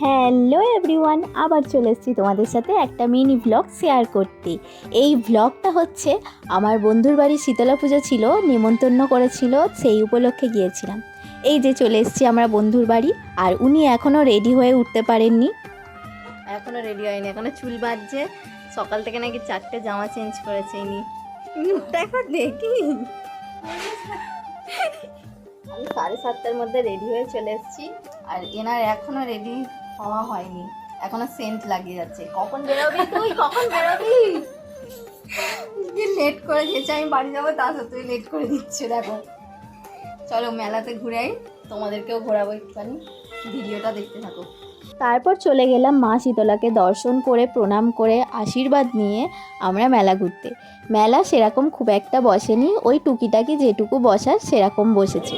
Hello everyone, আবার চলে এসেছি তোমাদের সাথে একটা মিনি ব্লগ শেয়ার করতে। এই ব্লগটা হচ্ছে আমার বন্ধুর বাড়ি শীতলা পুজো ছিল, নেমন্তন্ন করেছিল, সেই উপলক্ষে গিয়েছিলাম। এই যে চলে এসেছি আমরা বন্ধুর বাড়ি, আর উনি এখনও রেডি হয়ে উঠতে পারেননি। এখনও রেডি হয়নি, এখনও চুল বাজছে। সকাল থেকে নাকি 4টে জামা চেঞ্জ করেছে ইনি। দেখো দেখি, আমি 7:30টার মধ্যে রেডি হয়ে চলে এসেছি, আর এনার এখনও রেডি হওয়া হয়নি, এখনো সেন্ট লাগিয়ে যাচ্ছে। কখন বেরোবি তুই, কখন বেরোবি? লেট করে দিয়েছে, আমি বাড়ি যাবো, তা তুই লেট করে দিচ্ছে। দেখো চলো মেলাতে ঘুরাই, তোমাদেরকেও ঘোরাবো, একটুখানি ভিডিওটা দেখতে থাকো। তারপর চলে গেলাম মা শীতলাকে দর্শন করে, প্রণাম করে, আশীর্বাদ নিয়ে আমরা মেলা ঘুরতে। মেলা সেরকম খুব একটা বসেনি, ওই টুকিটাকি যেটুকু বসার সেরকম বসেছে।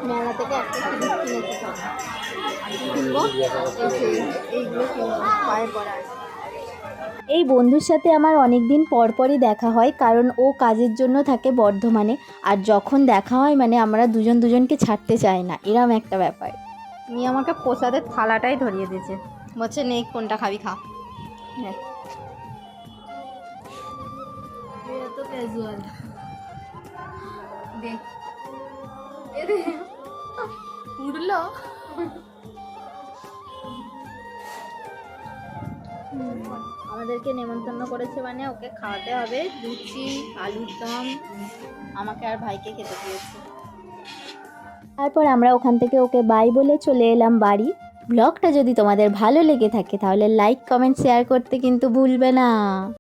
মেলা থেকে একটা জিনিস কিনেছি, কিনবো এইগুলো কিনবো, পায়ে পড়া। এই বন্ধুর সাথে আমার অনেক দিন পরপরই দেখা হয়, কারণ ও কাজের জন্য থাকে বর্ধমানে, আর যখন দেখা হয় মানে আমরা দুজনকে ছাড়তে চাই না, এরম একটা ব্যাপার। নিয়ে আমাকে প্রসাদের থালাটাই ধরিয়ে দিয়েছে, বলছে নেই কোনটা খাবি খা। হ্যাঁ তো ক্যাজুয়াল দেখ, উঠলো। আমাদেরকে নেমন্তন্ন করেছে মানে ওকে খাওয়াতে হবে, লুচি, আলুর দম, আমাকে আর ভাইকে খেতে দিয়েছে। তারপর আমরা ওখান থেকে ওকে বাই বলে চলে এলাম বাড়ি। ব্লগটা যদি তোমাদের ভালো লেগে থাকে তাহলে লাইক, কমেন্ট, শেয়ার করতে কিন্তু ভুলবে না।